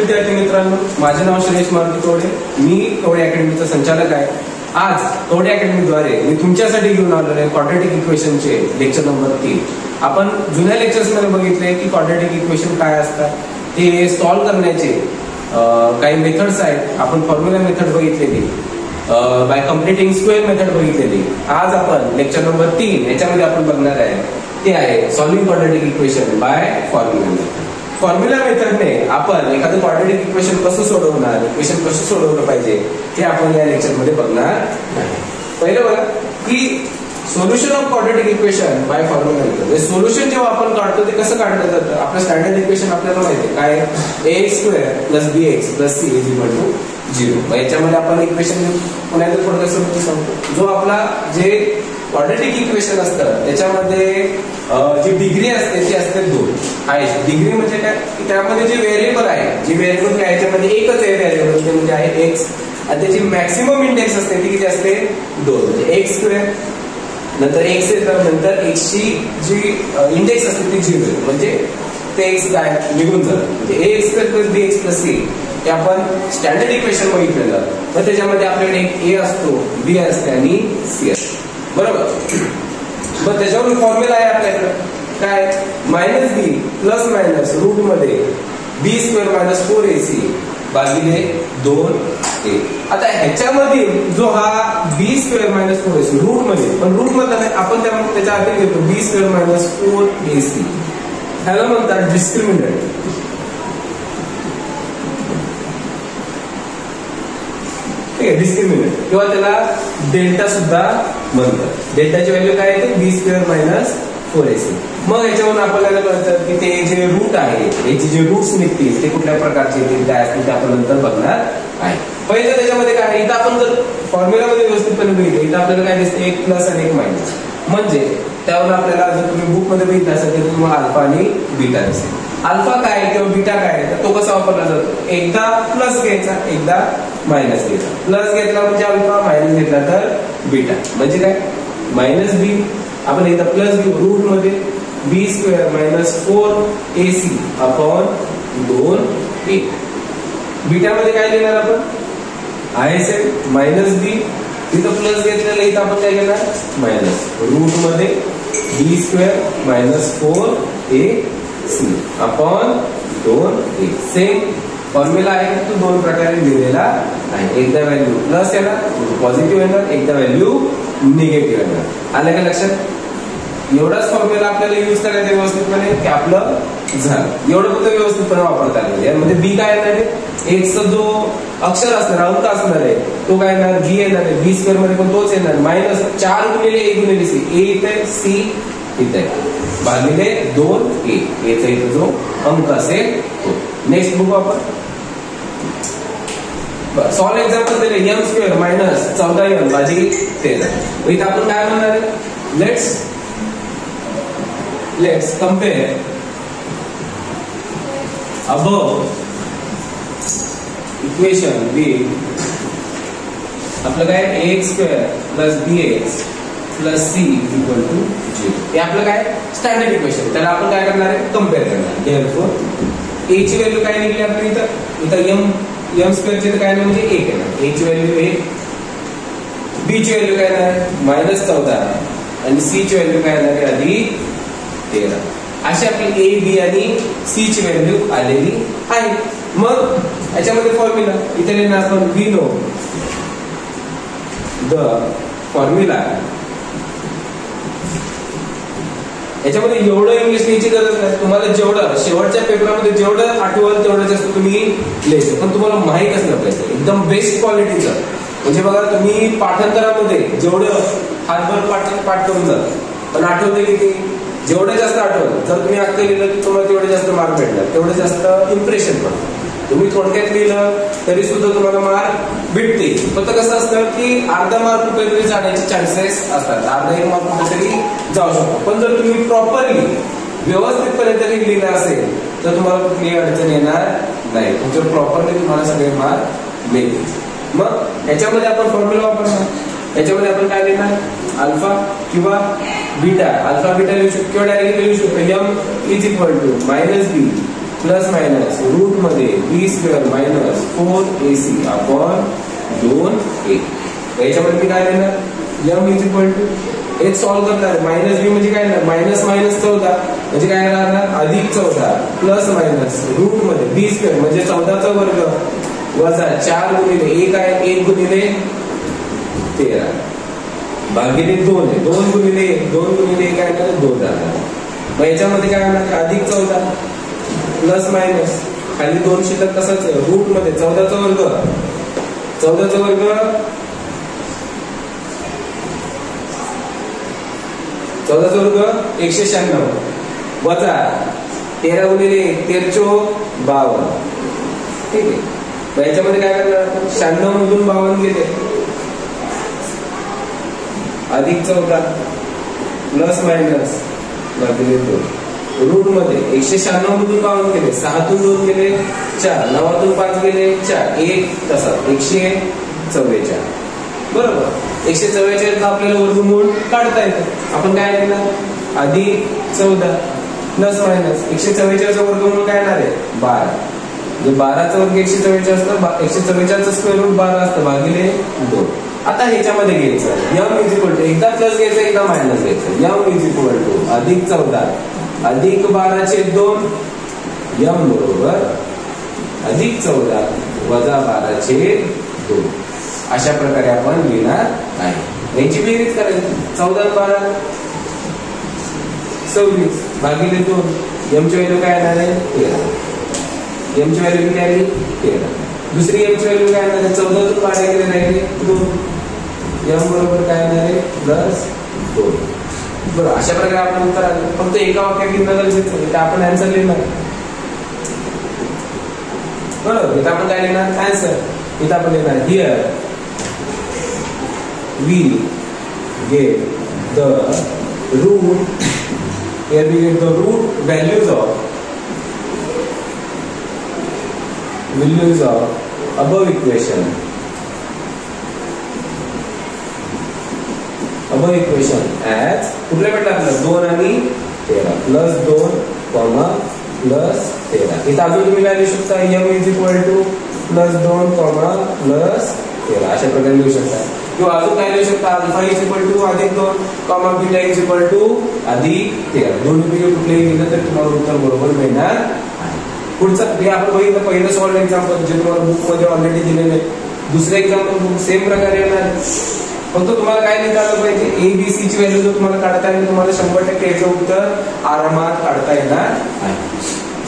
विद्यार्थी मित्रांनो, माझे नाव श्रेयश मारुती कवडे, मी कवडे अकॅडमीचा संचालक आहे. आज कवडे अकॅडमीद्वारे मी तुमच्यासाठी घेऊन आलेलो आहे क्वाड्रॅटिक इक्वेशनचे लेक्चर नंबर 3. आपण जुन्या लेक्चर्स मध्ये बघितले की क्वाड्रॅटिक इक्वेशन काय असतात, ते सॉल्व्ह करण्याचे काही मेथड्स आहेत. आपण फॉर्म्युला मेथड बघितलेली, बाय कम्प्लिटिंग स्क्वेअर मेथड बघितलेली. आज आपण लेक्चर नंबर 3 याच्यामध्ये आपण बघणार आहे ते आहे solving quadratic equation by formula method. Formula मेथडने आपण एखादं क्वाड्रॅटिक इक्वेशन कसं सोडवणार, इक्वेशन कसं सोडवलं पाहिजे ते आपण या लेक्चर मध्ये बघणार नाही. पहिलं बघा की solution of quadratic equation by formula method. Solution जेव्हा आपण काढतो ते कसं काढलं जातं, आपलं स्टँडर्ड इक्वेशन आपल्याला माहिती आहे काय, ax² + bx + c = 0. याच्यामध्ये आपण इक्वेशन पुन्हा एकदा थोडं सांगतो. जो आपला जे क्वाड्रॅटिक इक्वेशन असतं त्याच्यामध्ये जी डिग्री असते ती असते 2. हायेस्ट डिग्री म्हणजे काय, की त्यामध्ये जे व्हेरिएबल आहे, जी व्हेरिएबल याच्यामध्ये एकच आहे व्हेरिएबल, ते म्हणजे आहे x, आणि त्याची मॅक्सिमम इंडेक्स असते ती किती असते 2. म्हणजे x², नंतर x येतं, नंतर x ची जी इंडेक्स असते ती 0, म्हणजे ते x काय निघून जातं. म्हणजे ax² + bx + c हे आपण स्टँडर्ड इक्वेशन बघितलेलं. तर त्याच्यामध्ये आपल्याकडे एक a असतो, b असते आणि c असते, बरोबर. मग त्याच्यावर फॉर्म्युला आहे आपल्याकडे काय, -b ± रूट मध्ये b² - 4ac भागिले 2a. आता ह्याच्यामधील जो हा b² - 4ac रूट मध्ये, पण रूट मधला नाही, आपण त्याच्या आधी घेतो b² - 4ac. ह्याला म्हणतात डिस्क्रिमिनंट. डिस्क्रिमिनंट किंवा त्याला डेल्टा सुद्धा म्हणतात. डेल्टाची व्हॅल्यू काय येते, b² - 4ac. मग याच्यावरून आपल्याला कळतं की ते जे रूट आहे, याचे जे रूट्स निघतील ते कुठल्या प्रकारचे येतील, काय असतील ते आपण नंतर बघणार आहे. पहिलं त्याच्यामध्ये काय, इथं आपण जर फॉर्म्युलामध्ये व्यवस्थितपणे बघितलं, इथं आपल्याला काय दिसतं, एक प्लस आणि एक मायनस. म्हणजे त्यावर आपल्याला जर तुम्ही बुक मध्ये बघितलं असेल तर तुम्हाला अल्फा आणि बीटा दिसेल. अल्फा काय किंवा बीटा काय, तर तो कसा वापरला जातो, एकदा प्लस घ्यायचा, एकदा मायनस घ्यायचा. प्लस घेतला म्हणजे अल्फा, मायनस घेतला तर बीटा. म्हणजे काय, -b आपण एकदा प्लस घेऊ रूट मध्ये b² - 4ac / 2a. बीटा मध्ये काय लिहिणार आपण, -b इथं प्लस घेतलेलं, इथं आपण काय घेणार मायनस, रूट मध्ये b² - 4ac / 2a. Same formula आहे, तो दोन प्रकारे लिहिलेला आहे. एकदा व्हॅल्यू प्लस येणार पॉझिटिव्ह येणार, एकदा व्हॅल्यू निगेटिव्ह येणार. आलं का लक्षात. एवढाच फॉर्म्युला आपल्याला युज करायचा व्यवस्थितपणे की आपलं झालं. एवढं फक्त व्यवस्थितपणे वापरता आलं. यामध्ये बी काय येणार आहे, एक्सचा जो अक्षर असणार, अंक असणार आहे तो काय येणार, बी येणार आहे. b² मध्ये पण तोच येणार, -4 × a × c. a इथे, c इथे भागिले 2a. याचा इथं जो अंक असेल तो. नेक्स्ट बघू आपण. सॉल्व एक्झाम्पल दिले, m² - 14m भागिले 13. इथं आपण काय म्हणणार आहे, let's compare above equation with आपलं काय ax² + bx + c = 0. हे आपलं काय स्टँडर्ड इक्वेशन, त्याला आपण काय करणार आहे, कम्पेअर करणार. Therefore a ची व्हॅल्यू काय निघली आपली, इथं m² ची काय नाही, म्हणजे 1 आहे. a ची व्हॅल्यू 1, b ची व्हॅल्यू काय येणार -14 आणि c ची व्हॅल्यू काय येणार आधी 13. अशी आपली a, b आणि c ची व्हॅल्यू आलेली आहे. मग याच्यामध्ये फॉर्म्युला इथे लिहिणार आपण, we know the formula. याच्यामध्ये एवढं इंग्लिश लिहायची गरज नाही. तुम्हाला जेवढं शेवटच्या पेपरामध्ये जेवढं आठवल तेवढं जास्त तुम्ही लिहायचं, पण तुम्हाला माहित असलं पाहिजे एकदम बेस्ट क्वालिटीचं. म्हणजे बघा, तुम्ही पाठांतरामध्ये जेवढं हातभर पाठ करून जाल, पण आठवते की जेवढं जास्त आठवलं, जर तुम्ही अख्खं लिहिलं तर तुम्हाला तेवढे जास्त मार्क भेटणार, तेवढे जास्त इम्प्रेशन पडतं. तुम्ही थोडक्यात लिहिलं तरी सुद्धा तुम्हाला मार्क भेटते. फक्त कसं असतं की अर्धा मार्क कुठेतरी जाण्याचे चान्सेस असतात, अर्धा एक मार्क कुठेतरी जाऊ शकतो. पण जर तुम्ही प्रॉपरली व्यवस्थितपणे जरी लिहिलं असेल तर तुम्हाला कुठलीही अडचण येणार नाही. तुमच्या प्रॉपरली तुम्हाला सगळे मार्क मिळतील. मग याच्यामध्ये आपण फॉर्म्युला वापरणार. याच्यामध्ये आपण काय लिहिणार, अल्फा किंवा बीटा. अल्फा बीटा लिहू शकतो किंवा डायरेक्ट लिहू शकतो. m = -b plus minus root मध्ये B square minus 4ac upon 2a. याच्यामध्ये मी काय लिहिणार m इज इक्वल टू एक सॉल्व्ह करणार मायनस बी म्हणजे काय मायनस मायनस 14 म्हणजे काय राहणार अधिक 14 प्लस मायनस रूट मध्ये बी स्क्वेअर म्हणजे 14चा वर्ग वजा 4 गुणिले 1 आहे 1 गुणिले 13 भागिले 2 आहे 2 गुणिले 1 काय येणार 2 राहणार. मग याच्यामध्ये काय होणार अधिक 14 प्लस मायनस खाली 2 शिल्लक तसंच रूट मध्ये 14चा वर्ग 14चा वर्ग 196 वजा 13 गुणिले 13 52. ठीक आहे. मग याच्यामध्ये काय करणार 96 मधून 52 गेले अधिक 14 प्लस मायनस भागिले 2 रूट मध्ये 196 मधून 52 गेले 6 तून 2 गेले 4 9 तून 5 गेले 4 1 तसा 144. बरोबर 144 आपल्याला वर्गमूळ काढता येतं. आपण काय केलं अधिक 14 प्लस मायनस 144 चा वर्गमूळ काय येणार आहे 12. जे 12चा वर्ग 144 असतं 144 चा स्क्वेअर रूट 12 असतं भागिले 2. आता ह्याच्यामध्ये घ्यायचं m इज इक्वल टू एकदा प्लस घ्यायचं एकदा मायनस घ्यायचं. m इज इक्वल टू अधिक 14 अधिक 12/2 m बरोबर अधिक 14 वजा 12/2. अशा प्रकारे आपण लिहिणार आहे. याची बेरीज करायची 14 12 26 भागिले 2 m ची व्हॅल्यू काय येणार आहे 13. m ची व्हॅल्यू किती आली 13. दुसरी m ची व्हॅल्यू काय येणार आहे 14 तून 12 गेले राहिले 2 m बरोबर काय येणार आहे प्लस 2. बरोबर अशा प्रकारे आपण उत्तर आले. फक्त एका वाक्यात लिहिणं गरजेचं आहे. आपण आन्सर लिहिणार बरोबर. इथं आपण काय लिहिणार आन्सर इथं आपण लिहिणार here we get the root here we get the root values of above equation as कुठले भेटला आपल्याला 2 आणि 13 प्लस 2 कॉमा प्लस 13. इथं अजून तुम्ही काय लिहू शकता m is equal two plus 2 comma plus 13 अशा प्रकारे लिहू शकता. किंवा अजून काय लिहू शकता अल्फा इज इक्वल टू अधिक 2 comma beta is equal to अधिक 13. दोन्ही कुठलेही लिहिलं तर तुम्हाला उत्तर बरोबर मिळणार. पुढचं हे आपण बघितलं पहिलं सॉल्व एक्झाम्पल जे तुम्हाला बुक मध्ये ऑलरेडी दिलेले. दुसरं एक्झाम्पल सेम प्रकारे येणार. फक्त तुम्हाला काय लिहिता आलं पाहिजे एबीसी ची व्हॅल्यू जर तुम्हाला काढता येईल तुम्हाला 100% याचं उत्तर आरामात काढता येणार आहे.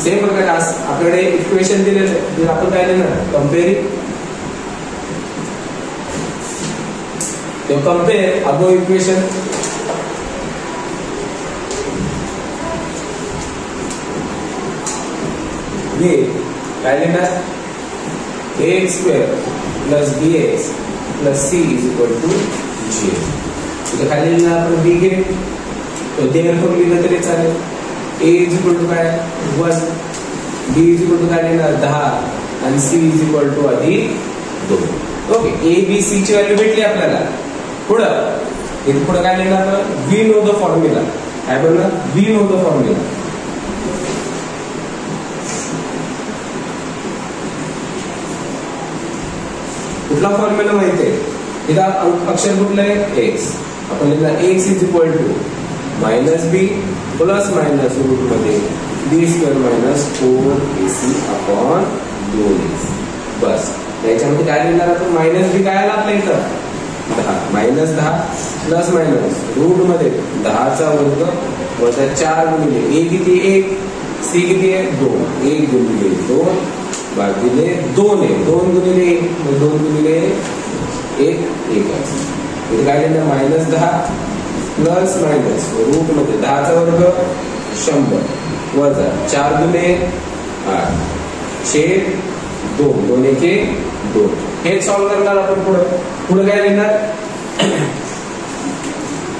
सेम प्रकारे आपल्याकडे इक्वेशन दिलेलं आहे जर आपण काय लिहिणार कंपेअरिंग तो कंपेयर अबो इक्वेशन ये काय लिहिणार ax² plus bx plus c is equal to 0. इथे खाली लिहिणार आपण b घेत तो देअरफॉर लिहिलं तरी चालेल. a इज इक्वल टू काय 1 b इज इक्वल टू काय लिहिणार 10 आणि c इज इक्वल टू अधिक 2. ओके a b c ची व्हॅल्यू भेटली आपल्याला. पुढं इथे पुढं काय लिहिणार वी नो द फॉर्म्युला काय बोलणार वी नो द फॉर्म्युला. कुठला फॉर्म्युला माहिती आहे इथं अक्षर कुठलं आहे x. आपण लिहिणार x is equal to minus B plus minus root मध्ये B square minus 4ac upon 2x. बस याच्यामध्ये काय लिहिणार आपण मायनस बी काय आला आपल्या इथं 10 मायनस 10 प्लस मायनस रूट मध्ये 10चा वर्ग वजा 4 गुणिले a किती 1 c किती आहे 2 1 गुणिले 2 भागिले 2 आहे 2 गुणिले 1 2 गुणिले 1 1. इथे काय लिहिणार मायनस 10 प्लस मायनस रूट मध्ये 10चा वर्ग 100 वजा 4 गुणिले 8 छेद 2 2 1 2. हे सॉल्व करणार आपण पुढे काय लिहिणार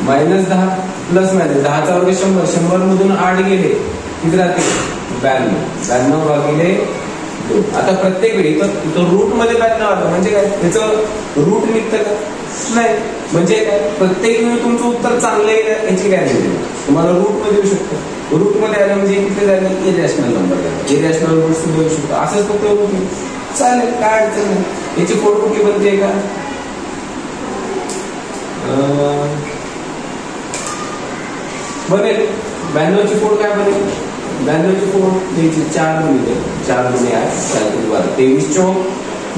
मायनस 10 प्लस मायनस 10चा वर्ग 100 100 मधून 8 गेले किती राहते 92 भागिले 2. आता प्रत्येक वेळी इथं रूट मध्ये 92 आलं म्हणजे काय त्याचं रूट निघतं का नाही. म्हणजे काय प्रत्येक वेळी तुमचं उत्तर चांगलं येईल याची गॅरंटी तुम्हाला रूट मध्ये येऊ शकतं. रूट मध्ये आलं म्हणजे किती झाली इरॅशनल नंबर झाला, इरॅशनल नंबर सुद्धा येऊ शकतो. असंच फक्त रूट चालेल, काय अडचण नाही. याची फोड कुठली बनते का, बनेल 92 ची फोड काय बनेल, 92 ची फोड द्यायची 4 गुणिले 4 गुणिले 8 4 23 चौक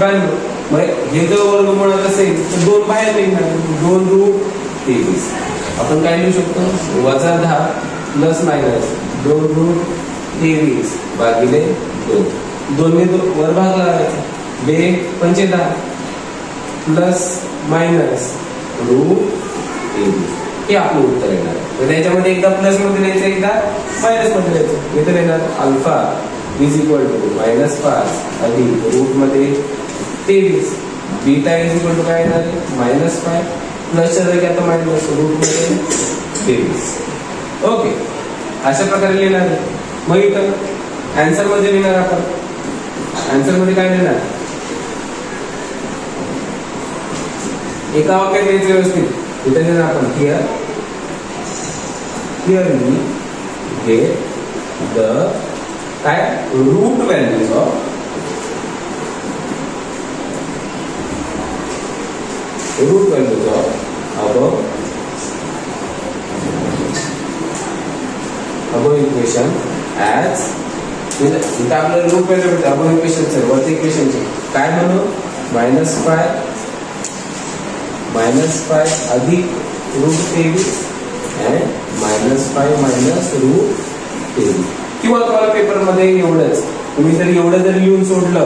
92. मग हे जर वर्गमूळात असेल तर 2 बाहेर निघणार, 2 रूट 23. आपण काय लिहू शकतो, वजा 10 प्लस मायनस 2 रूट 23 भागिले 2. 2 ने 2 वर भागला 2 पंचे 10 प्लस मायनस रूट 23. हे आपलं उत्तर येणार. तर त्याच्यामध्ये एकदा प्लस मध्ये लिहायचं, एकदा मायनस मध्ये लिहायचं. इथे येणार अल्फा इज इक्वल टू -5 अधिक रूट मध्ये 23. बीटा इज इक्वल टू काय येणार -5 प्लसच्या जागी आता मायनस रूट मध्ये 23. ओके, अशा प्रकारे लिहिणार. मग इथं आन्सर मध्ये लिहिणार आपण. आन्सर मध्ये काय लिहिणार, एका वाक्यात लिहायचं व्यवस्थित. इथे लिहिणार आपण क्लिअरली गेट द काय root values of above equation as, इथं आपल्याला रूट व्हॅल्यू भेटते above इक्वेशनचं, वरती इक्वेशनचे काय म्हणू -5 अधिक रूट 23 अँड -5 मायनस रूट 23. किंवा तुम्हाला पेपर मध्ये एवढंच, तुम्ही जर एवढं जर लिहून सोडलं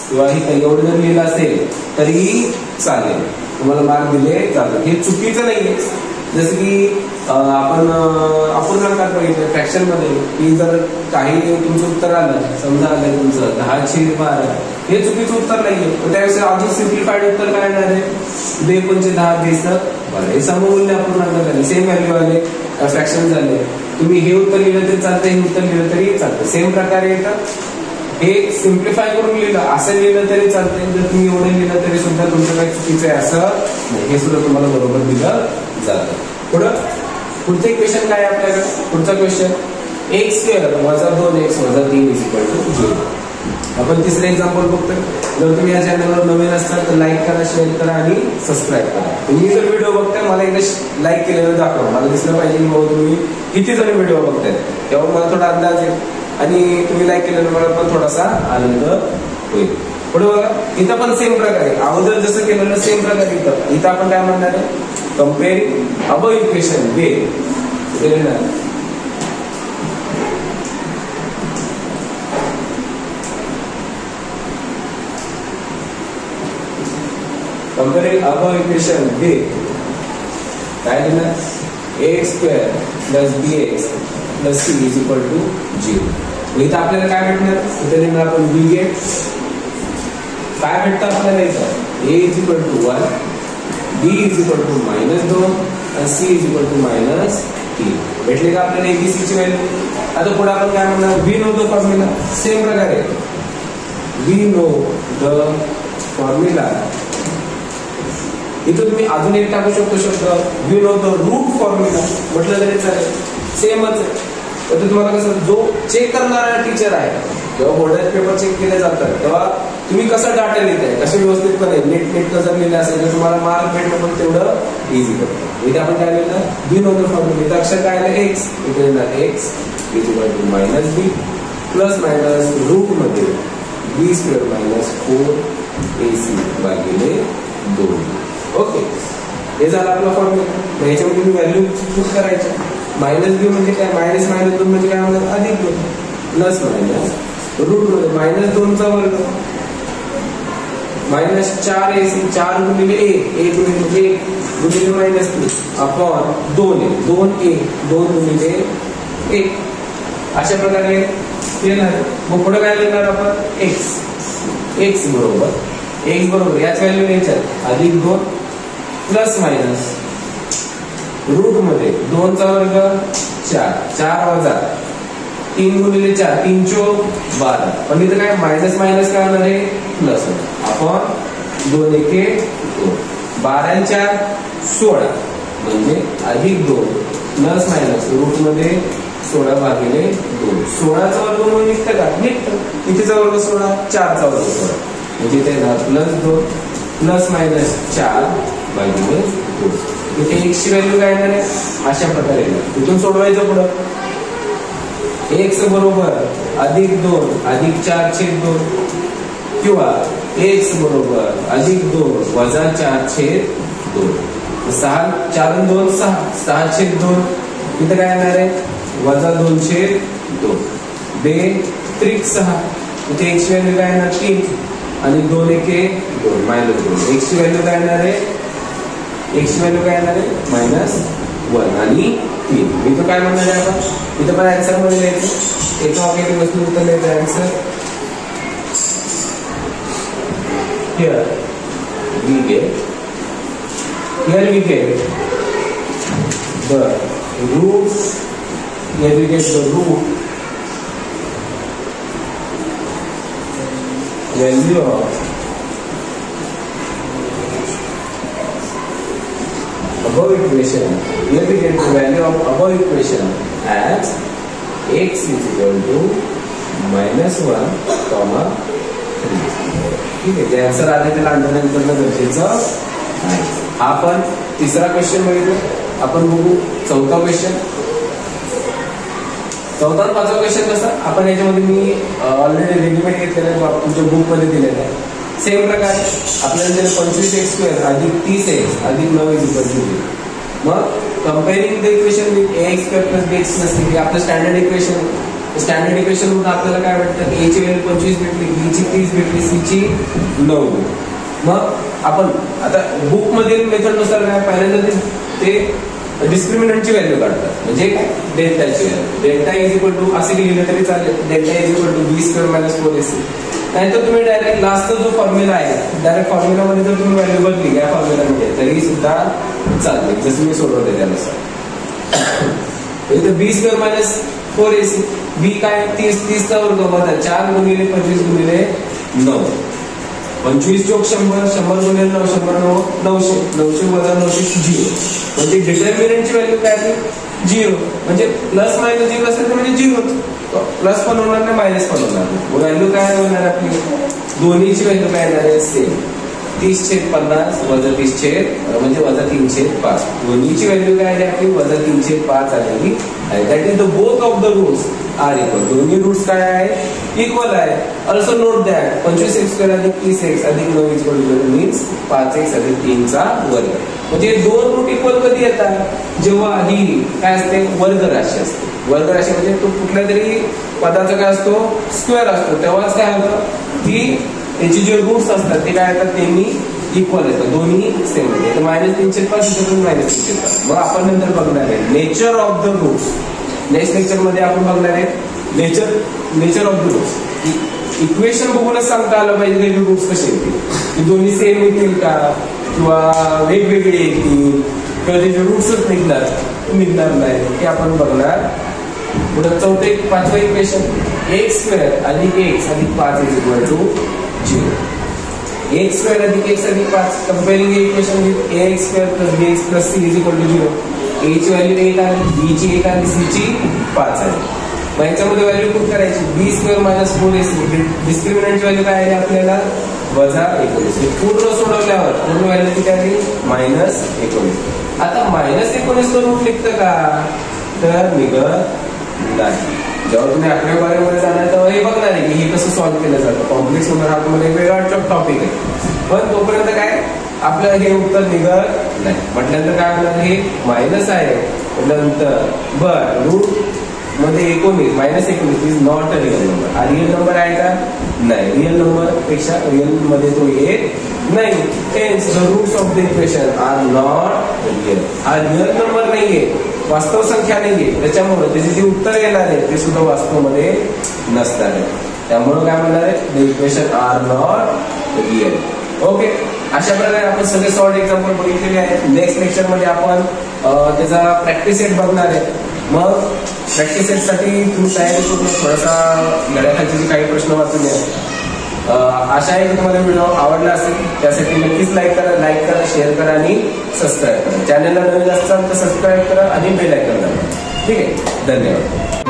किंवा एवढं जर लिहिलं असेल तरी चालेल, तुम्हाला मार्क दिले जातात. हे चुकीचं नाहीये. जसं की आपण अपूर्णांकात बघितलं फ्रॅक्शन मध्ये की जर काही तुमचं उत्तर आलं, समजा आलं तुमचं 10/12, हे चुकीचं उत्तर नाहीये. त्यावेळेस अजून सिम्प्लिफाईड उत्तर काय येणार आहे 2 पंचे 10 20. हे सममूल्य अपूर्णांक झाले, सेम व्हॅल्यू आले, फ्रॅक्शन झाले. तुम्ही हे उत्तर लिहिलं तरी चालतं, हे उत्तर लिहिलं तरी चालतं. सेम प्रकारे येतं. हे सिम्प्लिफाय करून लिहिलं, असं लिहिलं तरी चालतंय. जर तुम्ही एवढं लिहिलं तरी सुद्धा तुमचं काही चुकीचं आहे असं नाही, हे सुद्धा तुम्हाला बरोबर दिलं जातं. पुढचं इक्वेशन काय आहे आपल्याकडे, पुढचा क्वेश्चन x² वजा 2x वजा 3 इज इक्वल टू 0. आपण तिसरं एक्झाम्पल बघतोय. जर तुम्ही या चॅनलवर नवीन असाल तर लाईक करा, शेअर करा आणि सबस्क्राईब करा. तुम्ही जर व्हिडिओ बघताय मला एकदा लाईक केलेलं दाखवा, मला दिसलं पाहिजे की बाबा तुम्ही किती जण व्हिडिओ बघताय, तेव्हा मला थोडा अंदाज येईल आणि तुम्ही लाईक केल्यानं मला पण थोडासा आनंद होईल. पुढे बघा, इथं पण सेम प्रकारे अगोदर जसं केलेलं सेम प्रकारे इथं आपण काय म्हणणार आहे, comparing above equation comparing above equation काय लिहिणार ax² plus bx plus c is equal to 0. इथं आपल्याला काय भेटणार, इथे लिहिणार आपण b गेट. काय भेटतं आपल्याला इथं a is equal to 1, b is equal to -2 आणि c इज इक्वल टू -3. भेटले का आपल्याला abc ची व्हॅल्यू. आता पुढे आपण काय म्हणणार, we know the formula. Same प्रकारे we know the formula. इथं तुम्ही अजून एक टाकू शकतो शब्द we know the root formula म्हटलं तरी चालेल, सेमच आहे. तर तुम्हाला कसं, जो चेक करणारा टीचर आहे जेव्हा बोर्डाचे पेपर चेक केले जातात तेव्हा तुम्ही कसं डाटा लिहिताय, कसे व्यवस्थितपणे नीट कसं लिहिलं असेल तर तुम्हाला मार्क भेटणं पण तेवढं इझी करतो. इथे आपण काय लिहिलं, we know the formula. इथं अक्षर काय आलं x, इथे लिहिणार x is equal to -b plus minus root मध्ये b² मायनस 4ac भागिले 2. ओके, हे झालं आपला फॉर्म्युला. याच्यामध्ये तुम्ही व्हॅल्यू पुट करायच्या. -b म्हणजे काय, -2 म्हणजे काय म्हणतात अधिक 2 प्लस मायनस रूट मध्ये -2 चा वर्ग -4ac 4 गुणिले a गुणिले 1 गुणिले -2 अपॉन 2a 2 गुणिले 1. अशा प्रकारे येणार. मग पुढे काय लिहिणार आपण x बरोबर याच व्हॅल्यू घ्यायच्यात अधिक 2 प्लस मायनस रूट मध्ये 2 चा वर्ग 4 वजा 3 गुणिले 4 3 चौक 12. पण इथं काय मायनस काय होणार आहे प्लस अपॉन 2 एके 2 12 आणि 4 16 म्हणजे अधिक 2 प्लस मायनस रूट मध्ये 16 भागिले 2. 16चा वर्ग म्हणून निघतं का? निघतं. कितीचा वर्ग 16? 4चा वर्ग 16. म्हणजे इथे येणार +2 ±4 भागिले 2. इथे x ची व्हॅल्यू काय येणार आहे? अशा प्रकारे येणार. इथून सोडवायचं पुढं. x बरोबर +2 +4/2 किंवा x बरोबर +2 -4/2. 6 4 आणि 2 6 6/2. इथं काय येणार आहे? -2/2. 2 6. इथे x ची व्हॅल्यू काय येणार? 3 आणि 2 1 2 -2. x ची व्हॅल्यू काय येणार आहे? x ची व्हॅल्यू काय येणार आहे? -1 आणि 3. मी तो काय म्हणणार आहे आपण? इथं पण आन्सर मध्ये लिहायचं. एका वाक्यात वस्तू उत्तर लिहायचं answer. Here we get the root. Here we get the root value of above equation. Here we get the value of above equation as x is equal to -1, 3. ठीक आहे. जे आन्सर आले त्याला अंडरलाईन करणं गरजेचं आहे. हा आपण तिसरा क्वेश्चन बघितला. आपण बघू चौथा क्वेश्चन. चौथा आणि पाचवा क्वेश्चन कसा? आपण याच्यामध्ये मी ऑलरेडी रेडीमेड घेतलेलं आहे, तुमच्या बुक मध्ये दिलेलं आहे. सेम प्रकारे आपल्याला दिलं 25x² + 30x + 9 = 0. मग comparing the equation with ax² + bx + c आपलं स्टँडर्ड इक्वेशन. स्टँडर्ड इक्वेशन म्हणून आपल्याला काय वाटतं? a ची व्हॅल्यू 25 भेटली, b ची 30 भेटली, c ची 9. मग आपण आता बुक मधील मेथड नुसार काय पहिल्यांदा ते डिस्क्रिमिनंटची व्हॅल्यू काढतात. म्हणजे काय? डेल्टाची value. Delta is equal to असे लिहिलं तरी चालेल. Delta is equal to b² - 4ac. नाहीतर तुम्ही डायरेक्ट लास्टचा जो फॉर्म्युला आहे डायरेक्ट फॉर्म्युलामध्ये जर तुम्ही व्हॅल्यू बदली या फॉर्म्युलामध्ये तरी सुद्धा चालेल, जसं मी सोडवते त्यानुसार. इथं b² - 4ac. b काय? 30चा वर्ग वजा 4 × 25 × 9. 25 × 100 100 × 9 100 9 900 900 - 900 0. म्हणजे डिटर्मिनंटची व्हॅल्यू काय आहे? 0. म्हणजे प्लस मायनस 0 असेल तर म्हणजे 0. प्लस पण होणार नाही, मायनस पण होणार नाही. व्हॅल्यू काय होणार आपली? दोन्हीची व्हॅल्यू काय येणार आहे? सेम. 30/50 - 30 म्हणजे -3/5. दोन्हीची व्हॅल्यू काय आहे आपली? -3/5 आलेली आहे. That is the both of the roots are equal. दोन्ही रूट्स काय आहे? इक्वल आहे. Also note that 25x² + 30x + 9 = 0 means 5x + 3चा वर्ग. म्हणजे दोन रूट इक्वल कधी येतात? जेव्हा ही काय असते? वर्ग राशी असते. वर्ग राशी म्हणजे तो कुठल्या तरी पदाचा काय असतो? स्क्वेअर असतो. तेव्हाच काय होतं की त्याची जे रूट्स असतात ते काय येतात? त्यांनी इक्वल येतात. दोन्ही सेम येतात. -3/5 इथून -3/5. मग आपण नंतर बघणार आहे nature of the roots. Next lecture मध्ये आपण बघणार आहे nature of the roots. Equation बघूनच सांगता आलं पाहिजे की रूट्स कसे येतील, की दोन्ही सेम येतील का किंवा वेगवेगळे येतील किंवा त्याचे रूट्सच निघणार नाही हे आपण बघणार. पुढे चौथे पाचवं equation x² + x + 5 = 0. x² + x + 5 comparing equation with ax² + bx + c = 0. a ची व्हॅल्यू 1 आली, b ची 1 आली, c ची 5 आली. मग याच्यामध्ये व्हॅल्यू पुट करायची. b² - 4ac. डिस्क्रिमिनंटची व्हॅल्यू काय आहे आपल्याला? -19. पूर्ण सोडवल्यावर पूर्ण व्हॅल्यू किती आली? -19. आता -19 चं रूट निघतं का? तर निघत नाही. जेव्हा तुम्ही आकडेवारीमध्ये जाणार तेव्हा हे बघणार आहे की हे कसं सॉल्व्ह केलं जातं. कॉम्प्लेक्स नंबर हा तुम्हाला एक वेगळा टॉपिक आहे. पण तोपर्यंत काय आपलं हे उत्तर निघत नाही. म्हटल्यानंतर काय होणार? हे मायनस आहे म्हटल्यानंतर रूट मध्ये 19 -19 is not a real number. हा रिअल नंबर आहे का? नाही. रिअल नंबर पेक्षा रिअल मध्ये तो येत नाही. Hence the roots of the equation are not real. हा रिअल नंबर नाहीये, वास्तव संख्या नाहीये. त्याच्यामुळे त्याचे जे उत्तर येणार आहे ते सुद्धा वास्तव मध्ये नसणार आहे. त्यामुळे काय म्हणणार आहे? The equation are not real. Okay. अशा प्रकारे आपण सगळे सॉल्ड एक्झाम्पल बघितलेले आहेत. नेक्स्ट लेक्चर मध्ये आपण त्याचा प्रॅक्टिस सेट बघणार आहे. मग प्रॅक्टिस सेट साठी तुम्ही तयारी करून थोडासा गड्याखालचे काही प्रश्न वाचून घ्या. आशा आहे की तुम्हाला व्हिडिओ आवडला असेल. त्यासाठी नक्कीच लाईक करा, शेअर करा आणि सबस्क्राईब करा. चॅनलला नवीन असाल तर सबस्क्राईब करा आणि बेल आयकॉन दाबा. ठीक आहे, धन्यवाद.